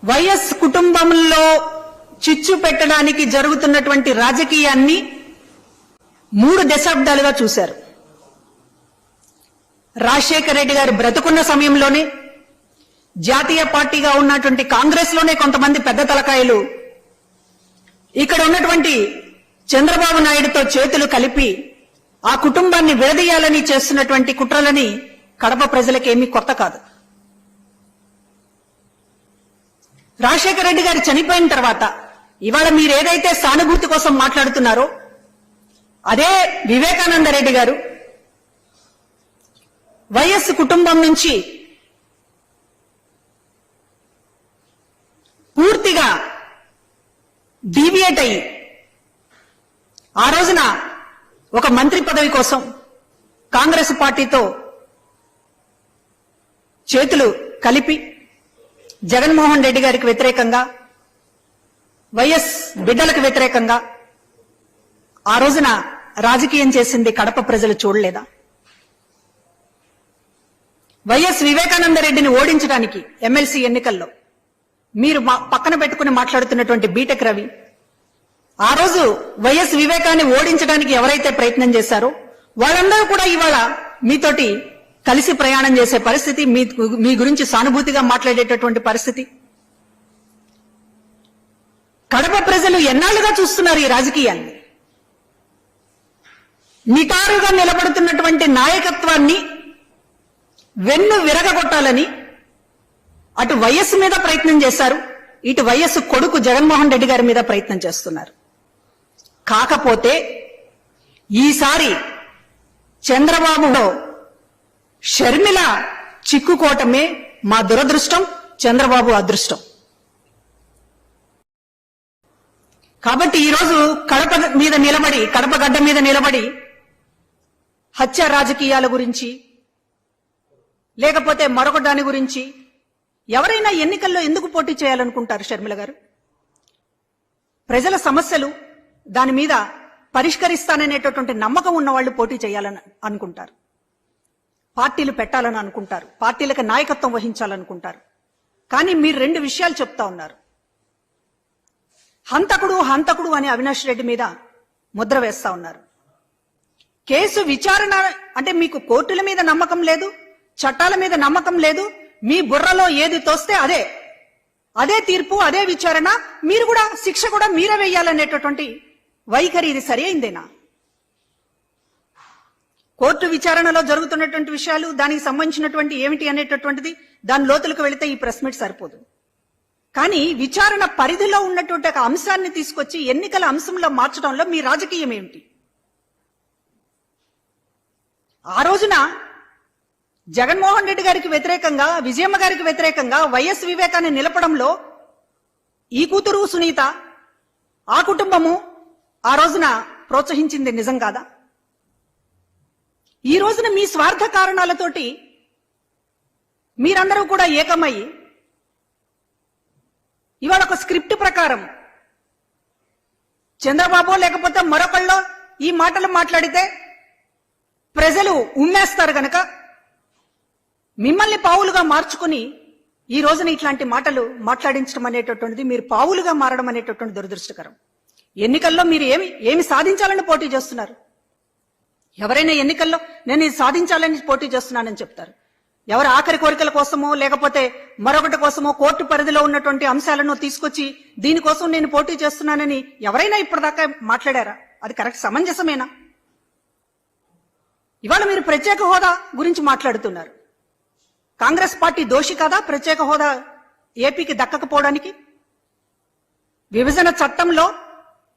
YS కుటుంబంలో చిచ్చు పెట్టడానికి జరుగుతున్నటువంటి రాజకీయాన్ని 3 దశాబ్దాలుగా చూశారు. రాజశేఖర రెడ్డి గారు బ్రతుకున్న సమయంలోనే జాతీయ పార్టీగా ఉన్నటువంటి కాంగ్రెస్ లోనే కొంతమంది పెద్ద తలకాయలు ఇక్కడ ఉన్నటువంటి చంద్రబాబు నాయుడుతో చేతులు కలిపి ఆ కుటుంబాన్ని విడదీయాలని చేస్తున్నటువంటి కుట్రలని కడప ప్రజలకేమీ కొత్త కాదు. రాజశేఖర రెడ్డి గారు చనిపోయిన తర్వాత ఇవాళ మీరు ఏదైతే సానుభూతి కోసం మాట్లాడుతున్నారో అదే వివేకానంద రెడ్డి గారు వైఎస్ కుటుంబం నుంచి పూర్తిగా డీవియేట్ అయ్యి ఆ రోజున ఒక మంత్రి పదవి కోసం కాంగ్రెస్ పార్టీతో చేతులు కలిపి జగన్మోహన్ రెడ్డి గారికి వ్యతిరేకంగా వైఎస్ బిడ్డలకు వ్యతిరేకంగా ఆ రోజున రాజకీయం చేసింది కడప ప్రజలు చూడలేదా? వైఎస్ వివేకానంద రెడ్డిని ఓడించడానికి ఎమ్మెల్సీ ఎన్నికల్లో మీరు పక్కన పెట్టుకుని మాట్లాడుతున్నటువంటి బీటెక్ రవి ఆ రోజు వైఎస్ వివేకాన్ని ఓడించడానికి ఎవరైతే ప్రయత్నం చేశారో వాళ్ళందరూ కూడా ఇవాళ మీతోటి కలిసి ప్రయాణం చేసే పరిస్థితి, మీ గురించి సానుభూతిగా మాట్లాడేటటువంటి పరిస్థితి. కడప ప్రజలు ఎన్నాళ్లుగా చూస్తున్నారు ఈ రాజకీయాన్ని. నిటారుగా నిలబడుతున్నటువంటి నాయకత్వాన్ని వెన్ను విరగగొట్టాలని అటు వైఎస్ మీద ప్రయత్నం చేశారు, ఇటు వైఎస్ కొడుకు జగన్మోహన్ రెడ్డి గారి మీద ప్రయత్నం చేస్తున్నారు. కాకపోతే ఈసారి చంద్రబాబులో షర్మిల చిక్కుకోవటమే మా దురదృష్టం, చంద్రబాబు అదృష్టం. కాబట్టి ఈరోజు కడప గడ్డ మీద నిలబడి హత్య రాజకీయాల గురించి లేకపోతే మరొక దాని గురించి ఎవరైనా ఎన్నికల్లో ఎందుకు పోటీ చేయాలనుకుంటారు? షర్మిల గారు ప్రజల సమస్యలు దాని మీద పరిష్కరిస్తాననేటటువంటి నమ్మకం ఉన్న వాళ్ళు పోటీ చేయాలని అనుకుంటారు, పార్టీలు పెట్టాలని అనుకుంటారు, పార్టీలకు నాయకత్వం వహించాలనుకుంటారు. కానీ మీరు 2 విషయాలు చెప్తా ఉన్నారు. హంతకుడు అని అవినాష్ రెడ్డి మీద ముద్ర వేస్తా ఉన్నారు. కేసు విచారణ అంటే మీకు కోర్టుల మీద నమ్మకం లేదు, చట్టాల మీద నమ్మకం లేదు, మీ బుర్రలో ఏది తోస్తే అదే తీర్పు, అదే విచారణ, మీరు కూడా శిక్ష కూడా మీరే వేయాలనేటటువంటి వైఖరి ఇది సరి అయిందేనా? కోర్టు విచారణలో జరుగుతున్నటువంటి విషయాలు దానికి సంబంధించినటువంటి ఏమిటి అనేటటువంటిది దాని లోతులకు వెళితే ఈ ప్రెస్ మీట్ సరిపోదు. కానీ విచారణ పరిధిలో ఉన్నటువంటి ఒక అంశాన్ని తీసుకొచ్చి ఎన్నికల అంశంలో మార్చడంలో మీ రాజకీయం ఏమిటి? ఆ రోజున జగన్మోహన్ రెడ్డి గారికి వ్యతిరేకంగా, విజయమ్మ గారికి వ్యతిరేకంగా వైఎస్ వివేకాన్ని నిలపడంలో ఈ కూతురు సునీత, ఆ కుటుంబము ఆ రోజున ప్రోత్సహించింది నిజం కాదా? ఈ రోజున మీ స్వార్థ కారణాలతోటి మీరందరూ కూడా ఏకమయ్యి ఇవాళ ఒక స్క్రిప్ట్ ప్రకారం చంద్రబాబు లేకపోతే మరొకళ్ళో ఈ మాటలు మాట్లాడితే ప్రజలు ఉమ్మేస్తారు గనక మిమ్మల్ని పావులుగా మార్చుకుని ఈ రోజున ఇట్లాంటి మాటలు మాట్లాడించడం అనేటటువంటిది, మీరు పావులుగా మారడం అనేటటువంటి దురదృష్టకరం. ఎన్నికల్లో మీరు ఏమి సాధించాలని పోటీ చేస్తున్నారు? ఎవరైనా ఎన్నికల్లో నేను ఇది సాధించాలని పోటీ చేస్తున్నానని చెప్తారు. ఎవరు ఆఖరి కోరికల కోసమో లేకపోతే మరొకటి కోసమో కోర్టు పరిధిలో ఉన్నటువంటి అంశాలను తీసుకొచ్చి దీనికోసం నేను పోటీ చేస్తున్నానని ఎవరైనా ఇప్పటిదాకా మాట్లాడారా? అది కరెక్ట్ సమంజసమేనా? ఇవాళ మీరు ప్రత్యేక హోదా గురించి మాట్లాడుతున్నారు. కాంగ్రెస్ పార్టీ దోషి కాదా ప్రత్యేక హోదా ఏపీకి దక్కకపోవడానికి? విభజన చట్టంలో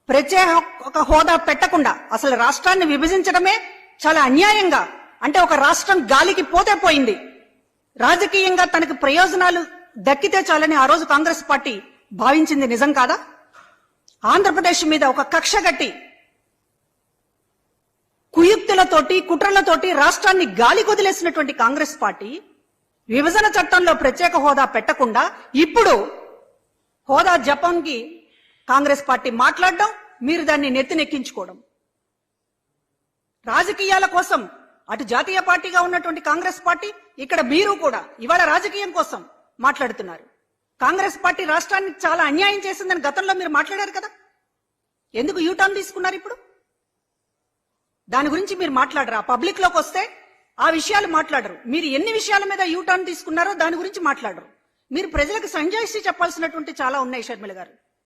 ప్రత్యేక హోదా పెట్టకుండా అసలు రాష్ట్రాన్ని విభజించడమే చాలా అన్యాయంగా, అంటే ఒక రాష్ట్రం గాలికి పోతే పోయింది, రాజకీయంగా తనకు ప్రయోజనాలు దక్కితే చాలని ఆ రోజు కాంగ్రెస్ పార్టీ భావించింది నిజం కాదా? ఆంధ్రప్రదేశ్ మీద ఒక కక్ష గట్టి కుయుక్తులతోటి కుట్రలతోటి రాష్ట్రాన్ని గాలి కొదిలేసినటువంటి కాంగ్రెస్ పార్టీ విభజన చట్టంలో ప్రత్యేక హోదా పెట్టకుండా ఇప్పుడు హోదా జపాన్కి కాంగ్రెస్ పార్టీ మాట్లాడడం, మీరు దాన్ని నెత్తినెక్కించుకోవడం, రాజకీయాల కోసం అటు జాతీయ పార్టీగా ఉన్నటువంటి కాంగ్రెస్ పార్టీ, ఇక్కడ మీరు కూడా ఇవాళ రాజకీయం కోసం మాట్లాడుతున్నారు. కాంగ్రెస్ పార్టీ రాష్ట్రానికి చాలా అన్యాయం చేసిందని గతంలో మీరు మాట్లాడారు కదా, ఎందుకు యూటర్న్ తీసుకున్నారు ఇప్పుడు? దాని గురించి మీరు మాట్లాడరా? పబ్లిక్ లోకి వస్తే ఆ విషయాలు మాట్లాడరు. మీరు ఎన్ని విషయాల మీద యూటర్న్ తీసుకున్నారో దాని గురించి మాట్లాడరు. మీరు ప్రజలకు సంజాయిషి చెప్పాల్సినటువంటి చాలా ఉన్నాయి షర్మిల గారు.